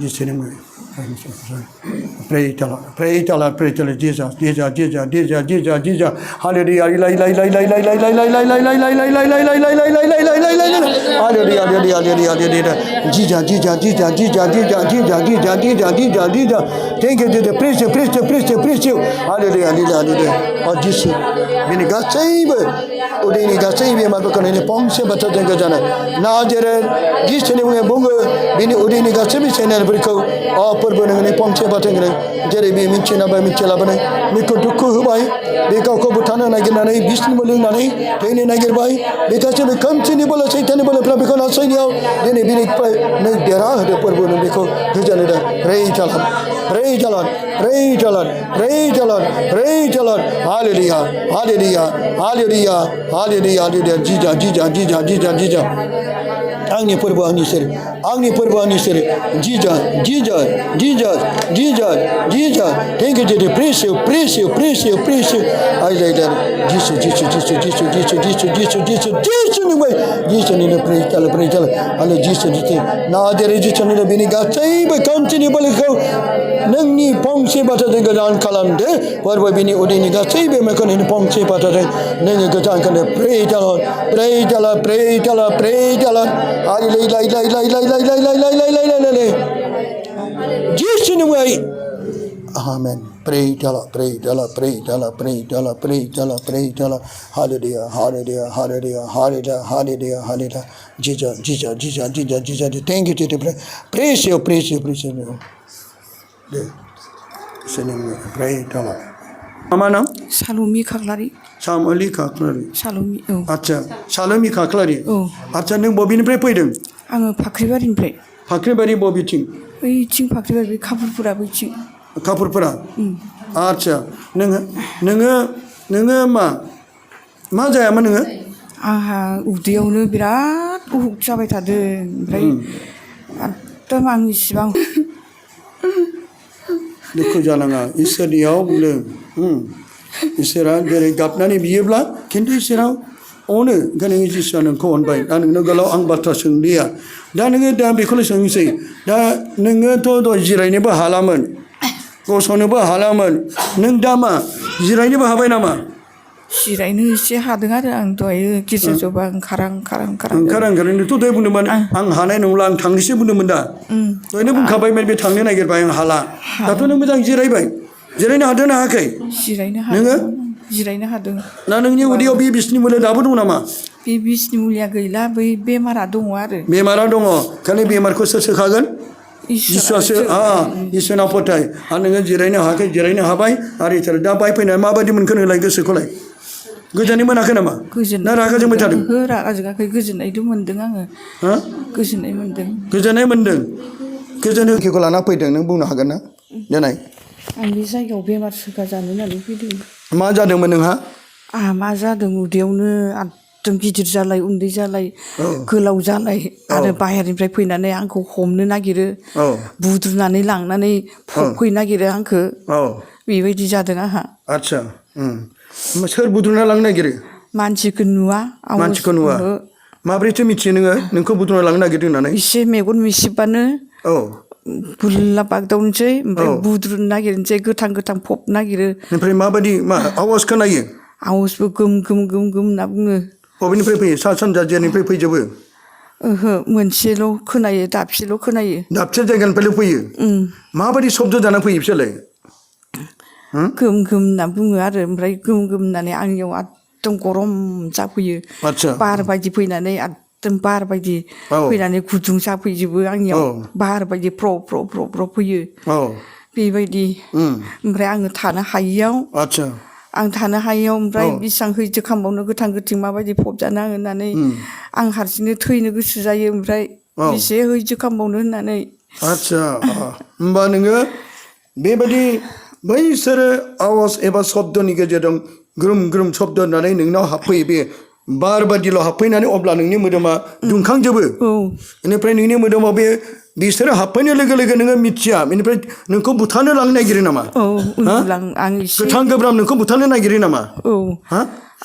listening. Pray, tell Jesus, Jesus, Jesus, Jesus, Jesus, Jesus. Hallelujah. Jesus, Jesus, Jesus, Jesus, Jesus, Jesus, Jesus, Jesus, Jesus, Jesus. Thank you, Jesus. Praise you, praise you, praise you, praise you. Hallelujah, hallelujah. Oh, Jesus. Bini gatsaibe. Udini gatsaibe mabakane pongse batadeng gajana. Najerer Jesus ni bunge bunge bini udini gatsaibe channel berikau. Oh, perbuatan pongse bateng gere. Jere bi minchina ba minchela bane. Mikko dukku hubai. Bika ko butana naginane bisni muling nane. Tene nagir bai. Bika se bekam chini bola seitani bola prabiko na soiniao. Dene bini ne dera hade perbuatan biko gajana da. Praise the Lord. Praise the Lord. Praise the Lord. Praise the Lord. Praise the Lord. Hallelujah. Hallelujah. Hallelujah. Hallelujah. Hallelujah. Jesus, Jesus, Jesus, Jesus, Jesus. Angni perbu angni seri. Angni perbu angni seri. Jesus, Jesus, Jesus, Jesus, Jesus. Thank you, Jesus. Praise you, praise you, praise you, praise you. I like that. Jesus, Jesus, Jesus, Jesus, Jesus, Jesus, Jesus, Jesus, Jesus. Jesus, ni praise the Lord, praise the Lord. Hallelujah, Jesus, Jesus. Na dere Jesus ni bini gatsai bekam chini balik kau. Nangni pongse batadeng gajan kalam de. Perbu bini udini gatsai be mekon ini pongse batadeng. Nengi gajan kalam. Praise the Lord, praise the Lord, praise the Lord, praise the Lord. Jesus in the way. Amen. Pray, tell her, pray, tell her, pray, tell her, pray, tell her, pray, tell her, pray, tell her. Hallelujah, hallelujah, hallelujah, hallelujah, hallelujah, hallelujah. Jesus, Jesus, Jesus, Jesus, Jesus. Thank you, Jesus. Praise you, praise you, praise you. Pray, tell her. Mama nam? Salumi Kaklari. Salumi Kaklari. Salumi. Acha, Salumi Kaklari. Oh. Acha neng bobiniफ्राय फैदों? आङो फाख्रिबारिनिफ्राय. फाख्रिबारि बबेथिं? बैथिं फाख्रिबारि खाफुरफोरा बैथिं. खाफुरफोरा? आच्छा नोङो मा जायामोन नोङो? आंहा उदैयावनो बिराद उहुक जाबाय थादों ओमफ्राय एकदम आं इसिबां दुखु जानाङा इसोरनियाव बुंदों इसोरा जेरै गाबनानै बियोब्ला खिन्थु इसोरा अनो ओंखायनो जिसुआ नोंखौ अनबाय दा नोंनो गोलाव आं बाथ्रा सोंलिया दा नोङो दा बेखौनो सोंसै दा नोङोथ' दहाय जिरायनोबो हालामोन गसंनोबो हालामोन नों दा मा जिरायनोबो हाबाय नामा? जिरायनो एसे हादों आरो आं दहाय गेजेर जबा ओंखारां नोंथ' दहाय बुंदोंमोन आं हानाय नंला आं थांनोसो बुंदोंमोन दा दहायनो बुंखाबायमोन बे थांनो नागिरबाय आं हाला दाथ' नों मोजां जिरायबाय जिरायनो हादों ना हायाखै? जिरायनो हादों ना नोंनि उदैयाव बे बिसनि मुलि दाबो दं नामा? बे बिसनि मुलिया गैला बै बेमारा दङ आरो बेमारा दङ खालि बेमारखौ सोर सोखागोन? जिसुआसो इसोरनाव फोथाय आरो नोङो जिरायनो हायाखै जिरायनो हाबाय आरो इसोर दा बाय फैनाय माबायदि मोनखो नोंलाय गोसोखौलाय गोजोननाय मोनाखै नामा? ना रागा जोंबाय थादों? रागा जोङाखै गोजोननायथ' मोनदों आङो गोजोननाय मोनदों गोजोननायखौ लाना फैदों नों बुंनो हागोन ना देनाय आं बे जायगायाव बेमार सोखा जानो होननानै फैदों मा जादोंमोन नोंहा? आंहा मा जादों उदैयावनो एकदम गिदिर जालाय उन्दै जालाय गोलाव जालाय आरो बाहेरनिफ्राय फैनानै आंखौ हमनो नागिरो बुद्रुनानै लांनानै फबफैनो नागिरो आंखौ बेबायदि जादों आंहा आच्छा सोर बुद्रुना लांनो नागिरो? मानसिखौ नुवा माब्रैथो मिथियो नोङो नोंखौ बुद्रुना लांनो नागिरदों होननानै? एसे मेगन मिसिबानो बुरला बागदावनोसै ओमफ्राय बुद्रुनो नागिरनोसै गोथां फब नागिरो ओमफ्राय माबायदि आवाज खोनायो? आवाजबो गोम होनना बुङो बबेनिफ्राय फैयो सा सानजा जेरनिफ्राय फैजोबो? ओहो मोनसेल' खोनायो दाबसेल' खोनायो दाबसे जायगानिफ्रायल' फैयो माबायदि शब्द जाना फैयो बिसोरलाय? गोम होनना बुङो आरो ओमफ्राय गोम होननानै आंनियाव एकदम गरम जाफैयो बार बायदि फैनानै एकदम बार बायदि फैनानै गुदुं जाफैजोबो आंनियाव बार बायदि फ्र फैयो बेबायदि ओमफ्राय आङो थानो हायियाव ओमफ्राय बेसेबां हैजो खालामबावनो गोथां माबायदि फबजानो आं होननानै आं हारसिंनो थैनो गोसो जायो ओमफ्राय बेसे हैजो खालामबावनो होननानै आच्छा होमबा नोङो बेबायदि बैसोरो आवाज एबा शब्दनि गेजेरजों ग्रोम शब्द होननानै नोंनाव हाबफैयो बे बार बायदिल' हाबफैनानै अब्ला नोंनि मोदोमा दुंखांजोबो बेनिफ्राय नोंनि मोदोमाव बिसोरो हाबफैनाय लोगो लोगो नोङो मिथिया बेनिफ्राय नोंखौ बुथारनो लांनो नागिरो नामा? गोथां गोब्राब नोंखौ बुथारनो नागिरो नामा?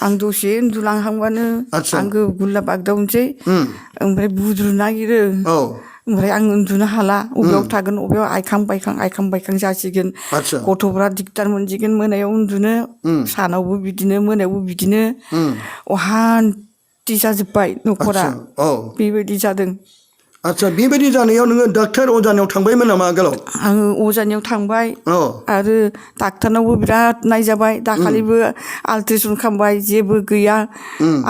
आं दसे उन्दुलांहांबानो आंखौ गुरला बागदावनोसै ओमफ्राय बुद्रुनो नागिरो ओमफ्राय आं उन्दुनो हाला अबेयाव थागोन अबेयाव आइखां बायखां जासिगोन आतसा गथ'फ्रा दिगदार मोनसिगोन मोनायाव उन्दुनो सानावबो बिदिनो मोनायावबो बिदिनो अहान्थि जाजोब्बाय न'खरा औ बेबायदि जादों आतसा बेबायदि जानायाव नोङो डाक्टार अजानियाव थांबायमोन नामा आगोलाव आङो अजानियाव थांबाय औ आरो डाक्टारनावबो बिराद नायजाबाय दाखालिबो आल्ट्रेसन खालामबाय जेबो गैया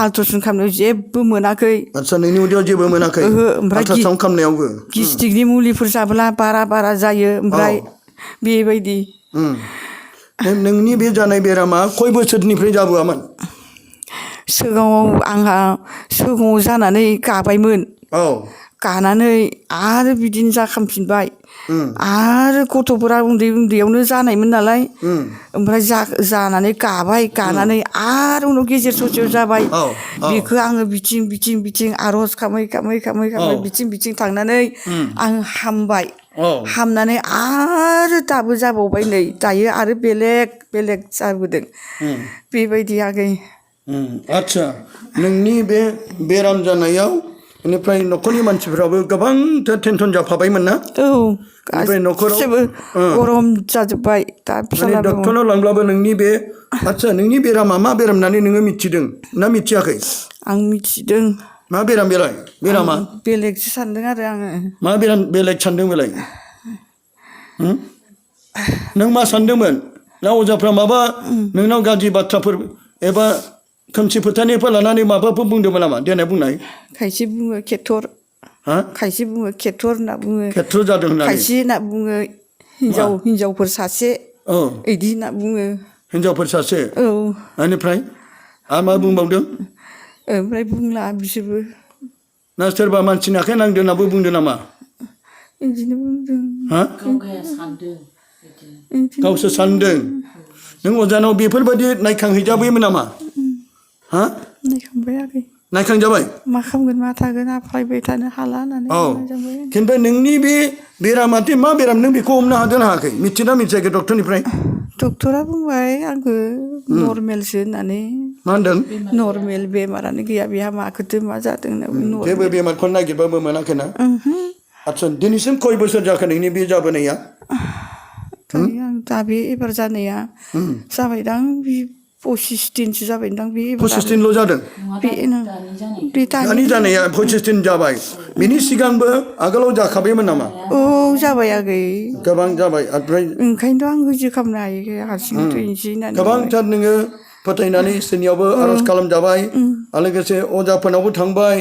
आल्ट्रेसन खालामनायाव जेबो मोनाखै आतसा नोंनि उदैयाव जेबो मोनाखै ओहो ओमफ्राय आल्ट्रासाउन्ड खालामनायावबो गेस्ट्रिकनि मुलिफोर जाब्ला बारा जायो ओमफ्राय बेबायदि नोंनि बे जानाय बेरामा खय बोसोरनिफ्राय जाबोआमोन सिगाङाव आंहा सिगाङाव जानानै गाबायमोन औ गानानै आरो बिदिनो जाखांफिनबाय आरो गथ'फोरा उन्दैयावनो जानायमोन नालाय ओमफ्राय जानानै गानानै आरो उनाव गेजेर ससेयाव जाबाय बेखौ आङो बिथिं आर'ज खामै बिथिं थांनानै आं हामबाय हामनानै आरो दाबो जाबावबाय नै दायो आरो बेलेग जाबोदों बेबायदि आगै आतसा नोंनि बे बेराम जानायाव बेनिफ्राय न'खरनि मानसिफ्राबो गोबांथार टेनसन जाफाबायमोन ना औ ओमफ्राय न'खराव गासिबो गरम जाजोब्बाय दा माने डक्टरनाव लांब्लाबो नोंनि बे आतसा नोंनि बेरामा मा बेराम होननानै नोङो मिथिदों ना मिथियाखै आं मिथिदों मा बेरामा बेलेगसो सानदों आरो आङो मा बेराम बेलेग सानदों बेलाय नों मा सानदोंमोन ना अजाफ्रा माबा नोंनाव गाज्रि बाथ्राफोर एबा खोमसि फोथायनायफोर लानानै माबाफोर बुंदोंमोन नामा देनाय बुंनाय खायसे बुङो खेथर खायसे बुङो खेथर होनना बुङो खेथ्र जादों होननानै खायसे होनना बुङो हिनजावफोर सासे इदि होनना बुङो हिनजावफोर सासे औ बेनिफ्राय आरो मा बुंबावदों ओमफ्राय बुंला बिसोरबो ना सोरबा मानसिनि आखाइ नांदों होननाबो बुंदों नामा बिदिनो बुंदों गावसो सानदों नों अजानाव बेफोरबायदि नायखांहैजाबायमोन नामा नायखांबाय आगै नायखांजाबाय मा खालामगोन मा थागोन आफायबाय थानो हाला होननानै खिन्थु नोंनि बे बेरामाथे मा बेराम नों बेखौ हमनो हादों ना हायाखै मिथिना मिथियाखै डक्टरनिफ्राय डक्टरा बुंबाय आंखौ नर्मेलसो होननानै मा होनदों नर्मेल बेमारानो गैया बेहा माखोथो मा जादों होनना जेबो बेमारखौ नागिरबाबो मोनाखैना आदसा दिनैसिम खय बोसोर जाखो नोंनि बे जाबोनाया आं दा बे एबार जानाया जाबायदां 25 दिनसो जाबायदां बे 25 दिनल' जादों दानि जानाया 25 दिन जाबाय बिनि सिगांबो आगोलाव जाखाबायमोन नामा औ जाबाय आगै गोबां जाबाय ओमफ्राय ओंखायनोथ' आं होजो खालामनो हायो हारसिं थैनोसै होननानै गोबांथार नोङो फोथायनानै सोरनियावबो आर'ज खालामजाबाय आरो लोगोसे अजाफोरनावबो थांबाय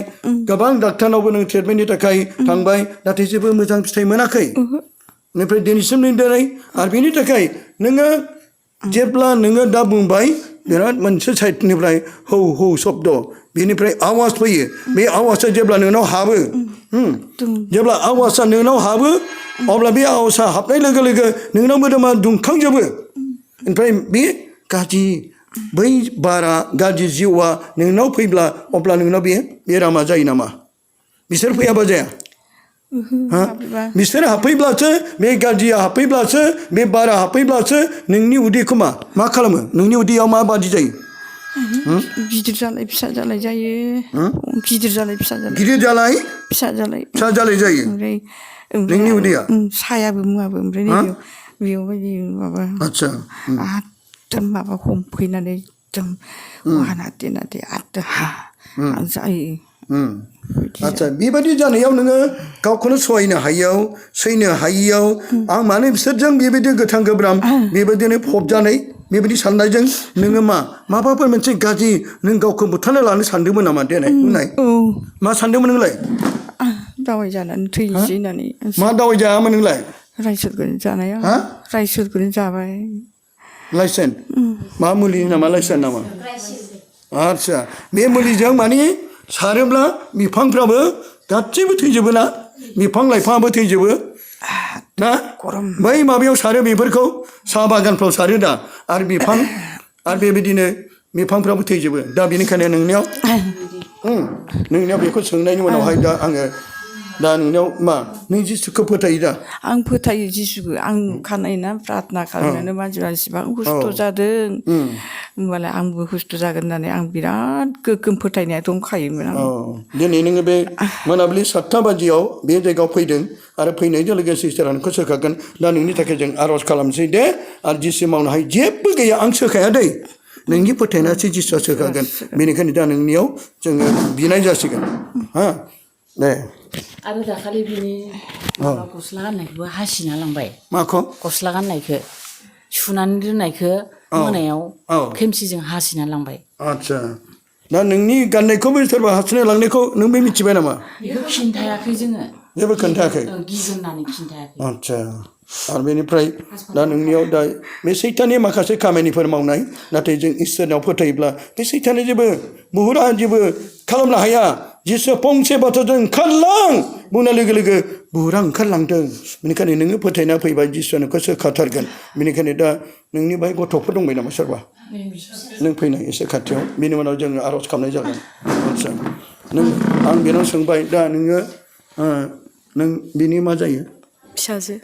गोबां डाक्टारनावबो नों ट्रिटमेन्टनि थाखाय थांबाय नाथाय जेबो मोजां फिथाइ मोनाखै बेनिफ्राय दिनैसिम नों दिनै आरो बेनि थाखाय नोङो जेब्ला नोङो दा बुंबाय बिराद मोनसे साइडनिफ्राय हौ शब्द बेनिफ्राय आवाज फैयो बे आवाजआ जेब्ला नोंनाव हाबो जेब्ला आवाजआ नोंनाव हाबो अब्ला बे आवाजआ हाबनाय लोगो लोगो नोंनाव मोदोमा दुंखांजोबो ओमफ्राय बे गाज्रि बै बारा गाज्रि जिउआ नोंनाव फैब्ला अब्ला नोंनाव बे बेरामा जायो नामा बिसोर फैयाबा जाया बिसोर हाबफैब्लासो बे गाज्रिया हाबफैब्लासो बे बारा हाबफैब्लासो नोंनि उदैखौ मा खालामो नोंनि उदैयाव माबादि जायो गिदिर जालाय फिसा जालाय जायो गिदिर जालाय फिसा जालाय जायो ओमफ्राय नोंनि उदैया सायाबो मुवाबो ओमफ्राय बेयाव बायदि माबा आदसा एकदम माबा हमफैनानै एकदम हाना देनानै एकदम जायो आदसा बेबायदि जानायाव नोङो गावखौनो सहायनो हायियाव सैनो हायियाव आं मानो बिसोरजों बेबायदि गोथां गोब्राम बेबायदिनो फबजानाय बेबायदि साननायजों नोङो माबाफोर मोनसे गाज्रि नों गावखौ बुथारना लानो सानदोंमोन नामा देनाय बुंनाय मा सानदोंमोन नोंलाय दावाइ जानानै थैनोसै होननानै मा दावाइ जायामोन नोंलाय रायसोरखौनो जानाया रायसोरखौनो जाबाय लाइसेन मा मुलि नामा लाइसेन नामा आदसा बे मुलिजों माने सारोब्ला बिफांफ्राबो गासैबो थैजोबो ना बिफां लाइफाङाबो थैजोबो ना बै माबायाव सारो बेफोरखौ साहा बागानफ्राव सारो दा आरो बिफां आरो बेबायदिनो बिफांफ्राबो थैजोबो दा बेनिखायनो नोंनियाव बेखौ सोंनायनि उनावहाय दा आङो दा नोंनियाव मा नों जिसुखौ फोथायो दा आं फोथायो जिसुखौ आं खानायना प्रार्थना खालामनानै मानसिफ्रा इसिबां हुस्थ' जादों होमबालाय आंबो हुस्थ' जागोन होननानै आं बिराद गोग्गोम फोथायनाया दंखायोमोन आं दिनै नोङो बे मोनाबिलि 7टा बाजियाव बे जायगायाव फैदों आरो फैनायजों लोगोसे इसोरा नोंखौ सोखागोन दा नोंनि थाखाय जों आर'ज खालामसै दे आरो जिसु मावनो हायो जेबो गैया आं सोखाया दै नोंनि फोथायनायासो जिसुआ सोखागोन बेनिखायनो दा नोंनियाव जोङो बिनाय जासिगोन हा दे आरो दाखालि बिनि माबा गस्ला गाननायखौबो हासिना लांबाय माखौ गस्ला गाननायखौ सुनानै दोननायखौ मोनायाव खेमसिजों हासिना लांबाय आच्छा दा नोंनि गाननायखौबो सोरबा हासिना लांनायखौ नोंबो मिथिबाय नामा बेखौ खिन्थायाखै जोङो जेबो खोन्थायाखै गिगोन होननानै खिन्थायाखै आच्छा आरो बेनिफ्राय दा नोंनियाव दा बे सैताननि माखासे खामानिफोर मावनाय नाथाय जों इसोरनाव फोथायोब्ला बे सैताननि जेबो बुहुरा जेबो खालामनो हाया जिसु फंसे बाथ्राजों ओंखारलां बुंनाय लोगो लोगो बुहुरा ओंखारलांदों बेनिखायनो नोङो फोथायना फैबाय जिसुआ नोंखौ सोखाथारगोन बेनिखायनो दा नोंनि बाहाय गथ'फोर दंबाय नामा सोरबा नों फैनाय एसे खाथियाव बेनि उनाव जोङो आर'ज खालामनाय जागोन आच्छा नों आं बेनाव सोंबाय दा नोङो नों बिनि मा जायो फिसाजो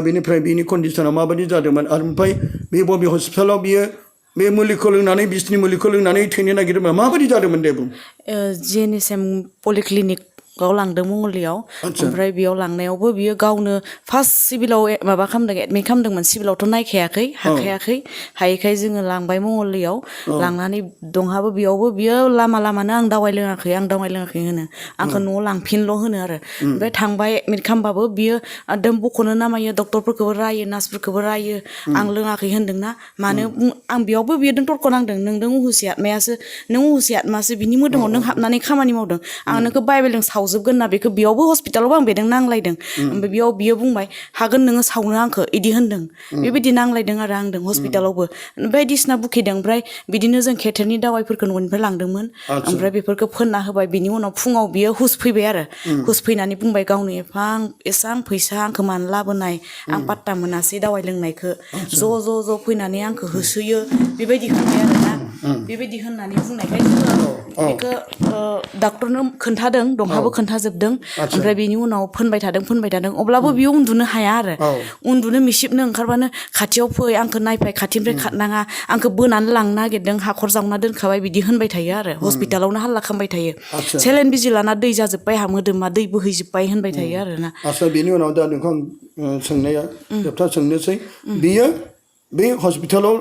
बेनिफ्राय बिनि कन्डिसना माबायदि जादोंमोन आरो ओमफ्राय बे बबे हस्पिटालाव बियो बे मुलिखौ लोंनानै बिसनि मुलिखौ लोंनानै थैनो नागिरदोंमोन माबायदि जादोंमोन दे बुं JNSM पलिक्लिनिकआव लांदों मंगलदैयाव ओमफ्राय बेयाव लांनायावबो बियो गावनो फार्स्ट सिभिलाव माबा खालामदों एडमिट खालामदोंमोन सिभिलावथ' नायखायाखै हाखायाखै हायैखाय जोङो लांबाय मंगलदैयाव लांनानै दंहाबो बेयावबो बियो लामा लामानो आं दावाइ लोङाखै होनो आंखौ न'आव लांफिनल' होनो आरो ओमफ्राय थांबाय एडमिट खालामबाबो बियो एकदम बख'नो नामायो डक्टरफोरखौबो रायो नार्सफोरखौबो रायो आं लोङाखै होनदोंना मानो आं बेयावबो बियो तर्क नांदों नोंदों उहुसि आत्मायासो नों उहुसि आत्मासो बिनि मोदोमाव नों हाबनानै खामानि मावदों आं नोंखौ बाइबेलजों सावजोबगोन ना बेखौ बेयावबो हस्पिटालावबो आं बेजों नांलायदों ओमफ्राय बेयाव बियो बुंबाय हागोन नोङो सावनो आंखौ इदि होनदों बेबायदि नांलायदों आरो आंदों हस्पिटालावबो बायदिसिना बुखिदों ओमफ्राय बिदिनो जों खेथेरनि दावाइफोरखौ न'निफ्राय लांदोंमोन ओमफ्राय बेफोरखौ फोनना होबाय बिनि उनाव फुङाव बियो हुस फैबाय आरो हुस फैनानै बुंबाय गावनो एसां फैसा आंखौ मानो लाबोनाय आं पात्ता मोनासै दावाइ लोंनायखौ ज' फैनानै आंखौ होसोयो बेबायदि होनबाय आरोना बेबायदि होननानै बुंनायखाय जोङो बेखौ डाक्टरनो खोन्थादों दंहाबो खोन्थाजोबदों ओमफ्राय बेनि उनाव फोनबाय थादों अब्लाबो बियो उन्दुनो हाया आरो उन्दुनो मिसिबनो ओंखारबानो खाथियाव फै आंखौ नायफाय खाथिनिफ्राय खारनाङा आंखौ बोनानै लांनो नागिरदों हाखर जावना दोनखाबाय बिदि होनबाय थायो आरो हस्पिटालावनो हाल्ला खालामबाय थायो सेलाइन बिजि लाना दै जाजोब्बाय मोदोमा दै बोहैजोब्बाय होनबाय थायो आरोना आच्छा बेनि उनाव दा नोंखौ आं सोंनाया जोबथा सोंनोसै बियो बे हस्पिटालाव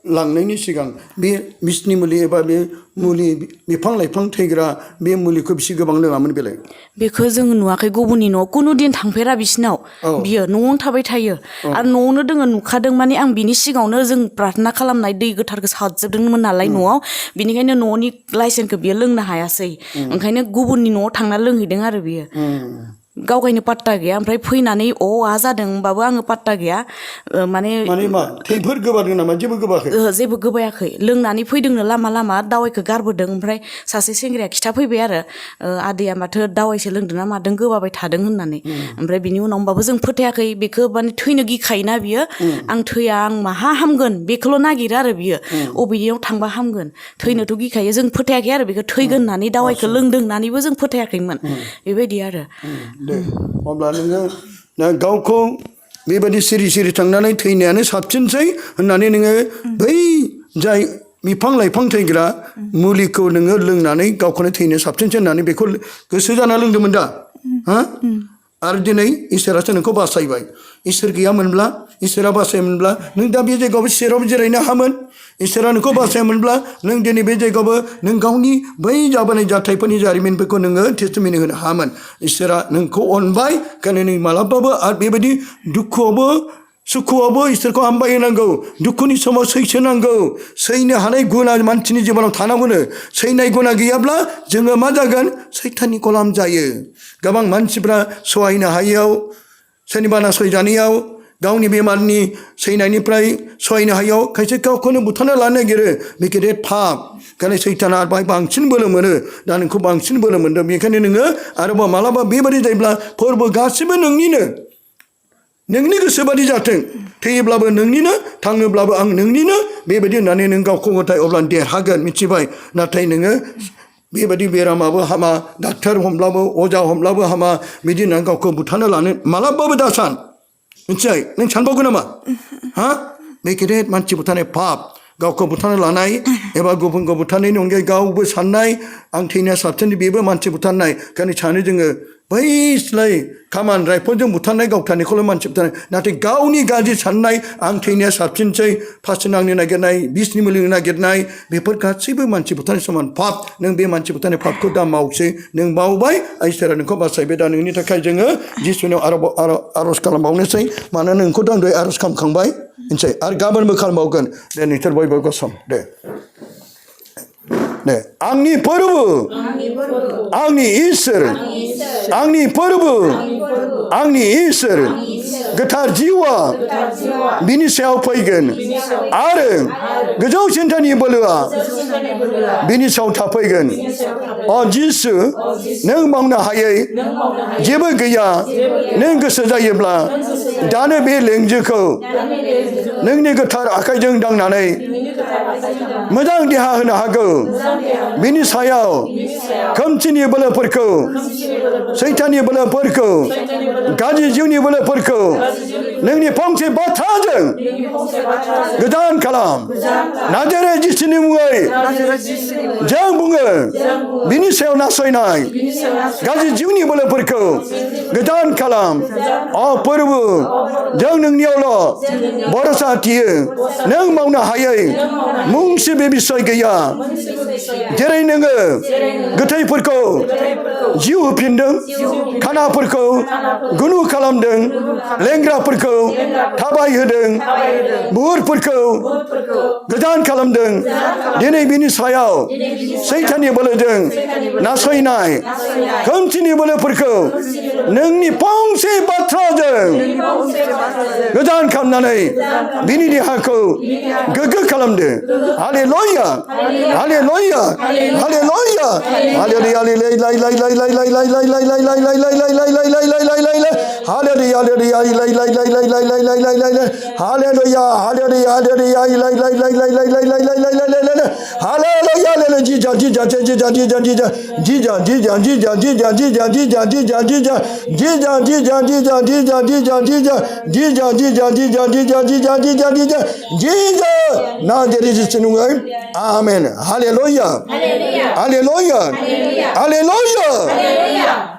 लांनायनि सिगां बे बिसनि मुलि एबा बे मुलि बिफां लाइफां थैग्रा बे मुलिखौ बिसि गोबां लोङामोन बेलाय बेखौ जोङो नुवाखै गुबुननि न'आव कुनु दिन थांफेरा बिसिनाव बियो न'आवनो थाबाय थायो आरो न'आवनो दोङो नुखादों माने आं बिनि सिगाङावनो जों प्रार्थना खालामनाय दै गोथारखौ सारजोबदोंमोन नालाय न'आव बिनिखायनो न'नि लाइसेन्सखौ बियो लोंनो हायासै ओंखायनो गुबुननि न'आव थांना लोंहैदों आरो बियो गावगायनो पात्ता गैया ओमफ्राय फैनानै जादों होनबाबो आङो पात्ता गैया माने मा थैफोर गोबादों नामा जेबो गोबाखै जेबो गोबायाखै लोंनानै फैदोंनो लामा दावाइखौ गारबोदों ओमफ्राय सासे सेंग्राया खिथाफैबाय आरो आदैया माथो दावाइसो लोंदों ना मादों गोबाबाय थादों होननानै ओमफ्राय बिनि उनाव होमबाबो जों फोथायाखै बेखौ माने थैनो गिखायोना बियो आं थैया आं माहा हामगोन बेखौल' नागिरो आरो बियो अबेनियाव थांबा हामगोन थैनोथ' गिखायो जों फोथायाखै आरो बेखौ थैगोन होननानै दावाइखौ लोंदों होननानैबो जों फोथायाखैमोन बेबायदि आरो अब्ला नोङो गावखौ बेबायदि सिरि थांनानै थैनायानो साबसिनसै होननानै नोङो बै जाय बिफां लाइफां थैग्रा मुलिखौ नोङो लोंनानै गावखौनो थैनो साबसिनसै होननानै बेखौ गोसो जाना लोंदोंमोन दा हा आरो दिनै इसोरासो नोंखौ बासायबाय इसोर गैयामोनब्ला इसोरा बासायोमोनब्ला नों दा बे जायगायावबो सेरावबो जिरायनो हामोन इसोरा नोंखौ बासायोमोनब्ला नों दिनै बे जायगायावबो नों गावनि बै जाबोनाय जाथायफोरनि जारिमिनफोरखौ नोङो टेस्टिमनि होनो हामोन इसोरा नोंखौ अनबाय खारन नों मालाबाबो आरो बेबायदि दुखुआवबो सुखुआवबो इसोरखौ हामबाय होनांगौ दुखुनि समाव सैसो नांगौ सैनो हानाय गुना मानसिनि जिबनाव थानांगौनो सैनाय गुना गैयाब्ला जोङो मा जागोन सैताननि गलाम जायो गोबां मानसिफ्रा सहायनो हायैयाव सोरनिबा नासयजानायाव गावनि बेमारनि सैनायनिफ्राय सहायनो हायैयाव खायसे गावखौनो बुथारना लानो नागिरो बे गेदेर पाप ओंखायनो सैताना बाहाय बांसिन बोलो मोनो दा नोंखौ बांसिन बोलो मोनदों बेखायनो नोङो आरोबाव मालाबा बेबायदि जायोब्ला फोरबो गासिबो नोंनि गोसोबादि जाथों थैयोब्लाबो नोंनिनो थाङोब्लाबो आं नोंनिनो बेबायदि होननानै नों गावखौ गथाय अब्ला देरहागोन मिथिबाय नाथाय नोङो बेबायदि बेरामाबो हामा डाक्टर हमब्लाबो अजा हमब्लाबो हामा बिदि होननानै गावखौ बुथारनो लानो मालाबाबो दा सान मिथिबाय नों सानबावगोन नामा हा बे गेदेर मानसि बुथारनाय पाप गावखौ बुथारनो लानाय एबा गुबुनखौ बुथारनायनि अनगायै गावबो साननाय आं थैनाया साबसिन बेबो मानसि बुथारनाय खालि सानो जोङो बै सिलाय कामान राइफलजों बुथारनाय गावथारनायखौल' मानसि बुथारनाय नाथाय गावनि गाज्रि साननाय आं थैनाया साबसिनसै फारसे नांनो नागिरनाय बिसनि मुलि नागिरनाय बेफोर गासैबो मानसि बुथारनाय समान पाप नों बे मानसि बुथारनाय पापखौ दा मावसै नों बावबाय इसोरा नोंखौ बासायबाय दा नोंनि थाखाय जोङो जिसुनियाव आर'ज खालामबावनोसै मानोना नोंखौथ' आं दहाय आर'ज खालामखांबाय मिथिबाय आरो गाबोनबो खालामबावगोन दे नोंसोर बयबो गसं दे आंनि फोरबो आंनि इसोर आंनि फोरबो आंनि इसोर गोथार जिउआ बिनि सायाव फैगोन आरो गोजौ सिन्थानि बोलोआ बिनि सायाव थाफैगोन अ जिसु नों मावनो हायै जेबो गैया नों गोसो जायोब्ला दानो बे लेंजोखौ नोंनि गोथार आखाइजों दांनानै मोजां देहा होनो हागौ बिनि सायाव खोमसिनि बोलोफोरखौ सैताननि बोलोफोरखौ गाज्रि जिउनि बोलोफोरखौ नोंनि फंसे बाथ्राजों गोजान खालाम नाजारेथ जिसुनि मुङै जों बुङो बिनि सायाव नासयनाय गाज्रि जिउनि बोलोफोरखौ गोजान खालाम अ फोरबो जों नोंनियावल' भरोसा थियो नों मावनो हायै मुंसे बे बिसय गैया जेरै नोङो गोथैफोरखौ जिउ होफिनदों खानाफोरखौ गुनु खालामदों लेंग्राफोरखौ थाबाय होदों बुहुरफोरखौ गोजान खालामदों दिनै बिनि सायाव सैताननि बोलोजों नासयनाय खोमसिनि बोलोफोरखौ नोंनि फंसे बाथ्राजों गोजान खालामनानै बिनि देहाखौ गोग्गो खालामदो hallelujah hallelujah hallelujah hallelujah Amen. Hallelujah. Hallelujah. Hallelujah. Hallelujah.